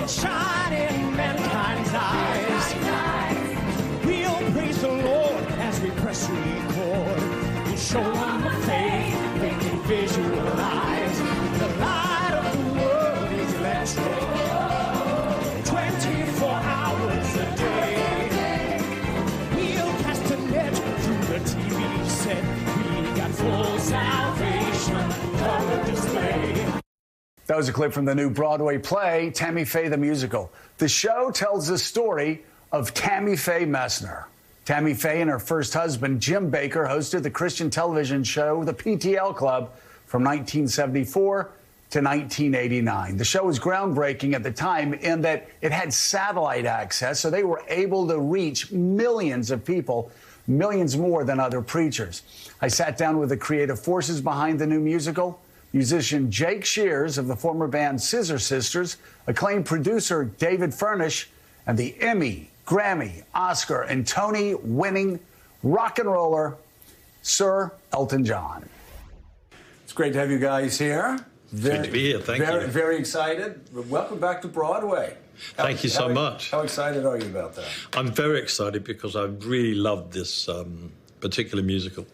sunshine in mankind's eyes. We'll praise the Lord as we press record. We'll show them the faith they can visualize. The light of the world is electric. 24 hours a day. We'll cast a net through the TV set. We got full salvation color display. That was a clip from the new Broadway play, Tammy Faye the Musical. The show tells the story of Tammy Faye Messner. Tammy Faye and her first husband, Jim Bakker, hosted the Christian television show, The PTL Club, from 1974 to 1989. The show was groundbreaking at the time in that it had satellite access, so they were able to reach millions of people, millions more than other preachers. I sat down with the creative forces behind the new musical, musician Jake Shears of the former band Scissor Sisters, acclaimed producer David Furnish, and the Emmy, Grammy, Oscar, and Tony-winning rock and roller, Sir Elton John. It's great to have you guys here. Good to be here. Thank you. Very excited. Welcome back to Broadway. Thank you so much. How excited are you about that? I'm very excited because I really loved this particular musical,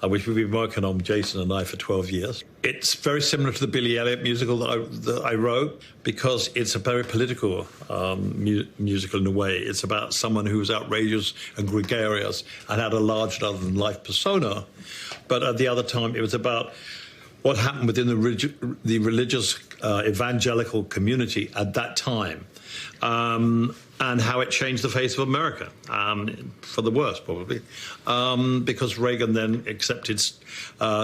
which we've been working on, Jason and I, for 12 years. It's very similar to the Billy Elliot musical that I wrote because it's a very political musical in a way. It's about someone who was outrageous and gregarious and had a larger-than-life persona. But at the other time, it was about what happened within the religious evangelical community at that time. And how it changed the face of America, for the worse, probably, because Reagan then accepted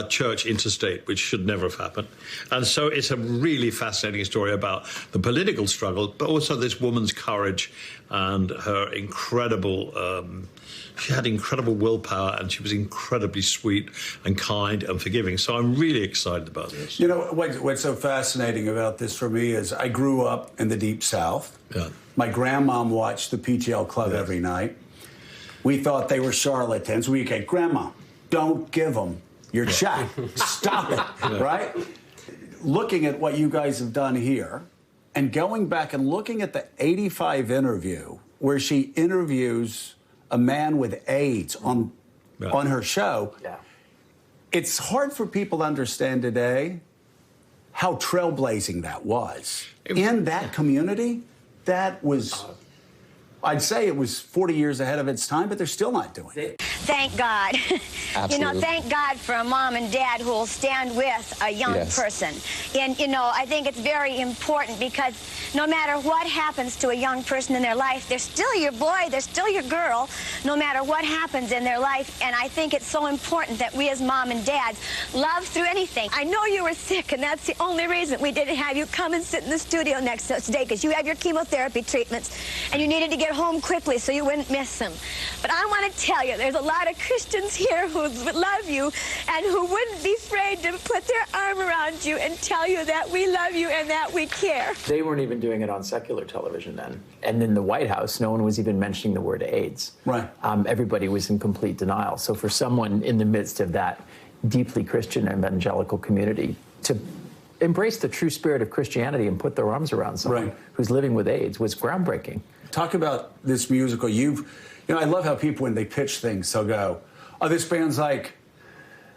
church interstate, which should never have happened. And so it's a really fascinating story about the political struggle, but also this woman's courage and her incredible, she had incredible willpower, and she was incredibly sweet and kind and forgiving. So I'm really excited about this. You know, what's so fascinating about this for me is I grew up in the Deep South. Yeah. My grandmom watched the PTL Club every night. We thought they were charlatans. We go, Grandma, don't give them your check. Stop it, right? Looking at what you guys have done here and going back and looking at the 85 interview where she interviews a man with AIDS on her show, it's hard for people to understand today how trailblazing that was. In that community, that was, I'd say it was 40 years ahead of its time, but they're still not doing it. Thank God. Absolutely. You know, thank God for a mom and dad who will stand with a young person. And, you know, I think it's very important because no matter what happens to a young person in their life, they're still your boy, they're still your girl, no matter what happens in their life. And I think it's so important that we as mom and dads love through anything. I know you were sick, and that's the only reason we didn't have you come and sit in the studio next to us today, because you had your chemotherapy treatments, and you needed to get home quickly so you wouldn't miss them. But I want to tell you, there's a lot of Christians here who love you and who wouldn't be afraid to put their arm around you and tell you that we love you and that we care. They weren't even doing it on secular television then. And in the White House, no one was even mentioning the word AIDS. Right. Everybody was in complete denial. So for someone in the midst of that deeply Christian evangelical community to embrace the true spirit of Christianity and put their arms around someone who's living with AIDS was groundbreaking. Talk about this musical. You know, I love how people, when they pitch things, they'll go, oh, this band's like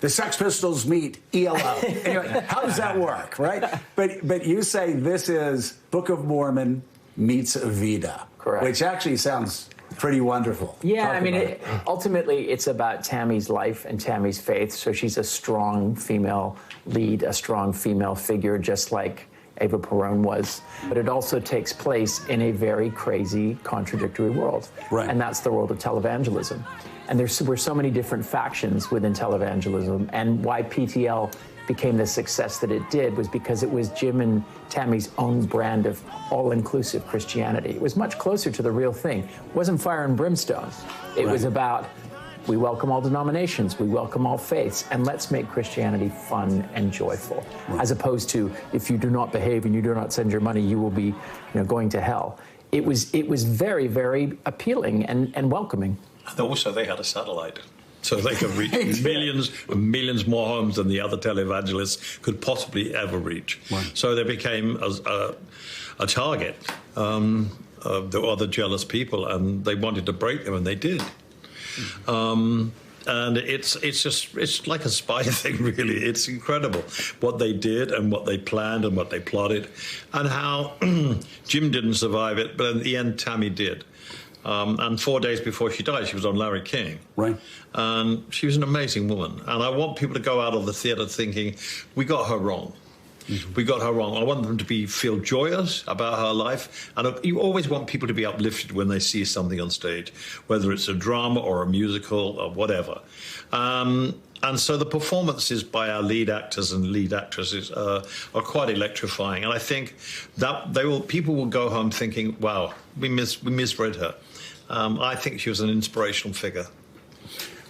the Sex Pistols meet ELO. And you're like, how does that work, right? But you say this is Book of Mormon meets Evita. Correct. Which actually sounds pretty wonderful. Yeah, I mean, ultimately, it's about Tammy's life and Tammy's faith. So she's a strong female lead, a strong female figure, just like Eva Peron was. But it also takes place in a very crazy, contradictory world. Right. And that's the world of televangelism. And there were so many different factions within televangelism. And why PTL became the success that it did was because it was Jim and Tammy's own brand of all-inclusive Christianity. It was much closer to the real thing. It wasn't fire and brimstone. It was about, we welcome all denominations, we welcome all faiths, and let's make Christianity fun and joyful. As opposed to, if you do not behave and you do not send your money, you will be, going to hell. It was very, very appealing and welcoming. And also, they had a satellite, so they could reach millions more homes than the other televangelists could possibly ever reach. Right. So they became a target There were other jealous people, and they wanted to break them, and they did. And it's like a spy thing, really. It's incredible what they did and what they planned and what they plotted, and how Jim didn't survive it, but in the end, Tammy did. And 4 days before she died, she was on Larry King. Right. And she was an amazing woman. And I want people to go out of the theatre thinking, we got her wrong. We got her wrong. I want them to feel joyous about her life. And you always want people to be uplifted when they see something on stage, whether it's a drama or a musical or whatever. And so the performances by our lead actors and lead actresses are quite electrifying. And I think that people will go home thinking, wow, we misread her. I think she was an inspirational figure.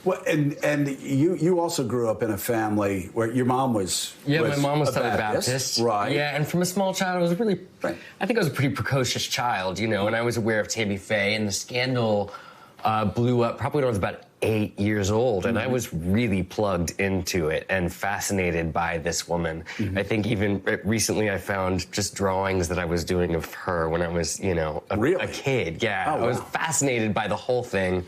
Well, and you also grew up in a family where your mom was my mom was a Southern Baptist. Right. Yeah, and from a small child, I was I think I was a pretty precocious child, you know, and I was aware of Tammy Faye, and the scandal blew up probably when I was about 8 years old, and I was really plugged into it and fascinated by this woman. I think even recently I found just drawings that I was doing of her when I was, you know, a kid. Yeah, I was fascinated by the whole thing.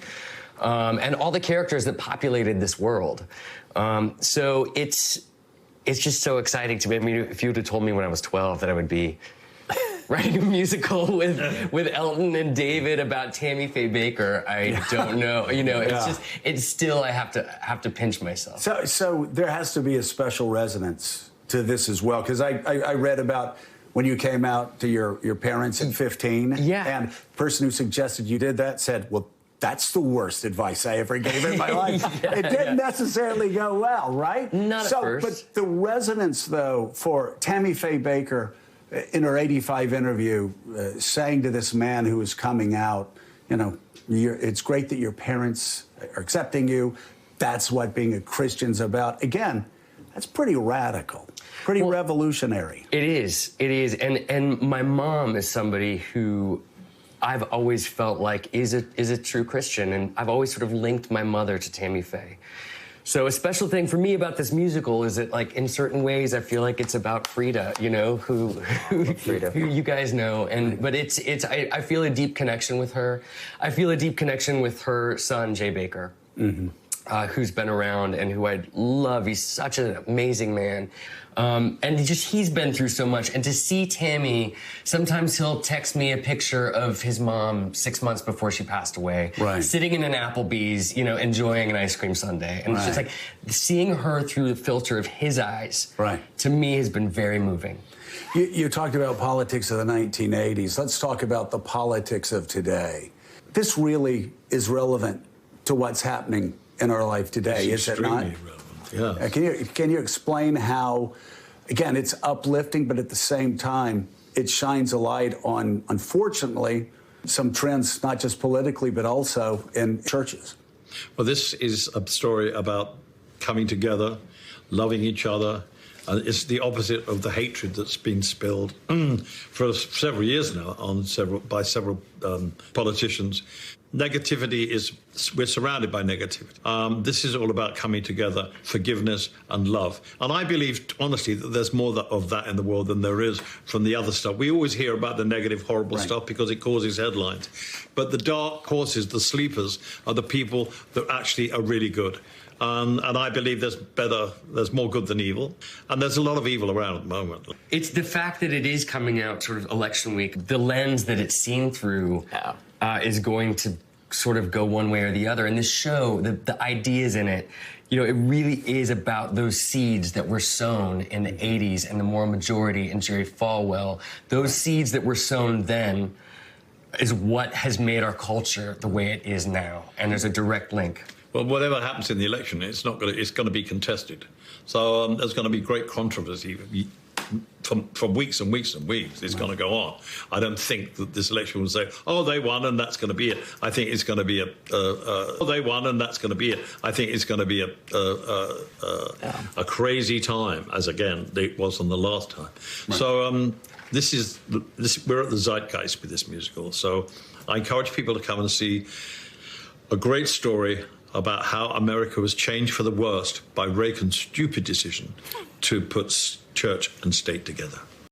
And all the characters that populated this world. So it's just so exciting to me. I mean, if you would have told me when I was 12 that I would be writing a musical with Elton and David about Tammy Faye Baker, I don't know. You know, it's still I have to pinch myself. So there has to be a special resonance to this as well, because I read about when you came out to your parents at 15. Yeah. And the person who suggested you did that said, well, that's the worst advice I ever gave in my life. It didn't necessarily go well, right? Not at first. But the resonance, though, for Tammy Faye Baker in her 85 interview saying to this man who was coming out, you know, it's great that your parents are accepting you. That's what being a Christian's about. Again, that's pretty radical, pretty revolutionary. It is. And my mom is somebody who I've always felt like is a true Christian, and I've always sort of linked my mother to Tammy Faye. So a special thing for me about this musical is that, like, in certain ways, I feel like it's about Frida, you know, who you guys know, but I feel a deep connection with her. I feel a deep connection with her son, Jay Baker. Who's been around and who I love. He's such an amazing man. And he's been through so much. And to see Tammy, sometimes he'll text me a picture of his mom 6 months before she passed away, sitting in an Applebee's, you know, enjoying an ice cream sundae. And it's just like seeing her through the filter of his eyes, to me has been very moving. You talked about politics of the 1980s. Let's talk about the politics of today. This really is relevant to what's happening in our life today, is it not? Yeah. Can you explain how, again, it's uplifting, but at the same time, it shines a light on, unfortunately, some trends, not just politically, but also in churches? Well, this is a story about coming together, loving each other. It's the opposite of the hatred that's been spilled for several years now by several politicians. Negativity we're surrounded by negativity. This is all about coming together, forgiveness and love. And I believe, honestly, that there's more of that in the world than there is from the other stuff. We always hear about the negative, horrible stuff because it causes headlines. But the dark horses, the sleepers, are the people that actually are really good. And I believe there's more good than evil. And there's a lot of evil around at the moment. It's the fact that it is coming out sort of election week. The lens that it's seen through is going to sort of go one way or the other. And this show, the ideas in it, you know, it really is about those seeds that were sown in the 80s and the moral majority and Jerry Falwell. Those seeds that were sown then is what has made our culture the way it is now. And there's a direct link. Well, whatever happens in the election, it's going to be contested. So there's going to be great controversy from weeks and weeks and weeks. It's going to go on. I don't think that this election will say, oh, they won and that's going to be it. I think it's going to be they won and that's going to be it. I think it's going to be a crazy time, as again it was on the last time. So we're at the zeitgeist with this musical. So I encourage people to come and see a great story about how America was changed for the worst by Reagan's stupid decision to put church and state together.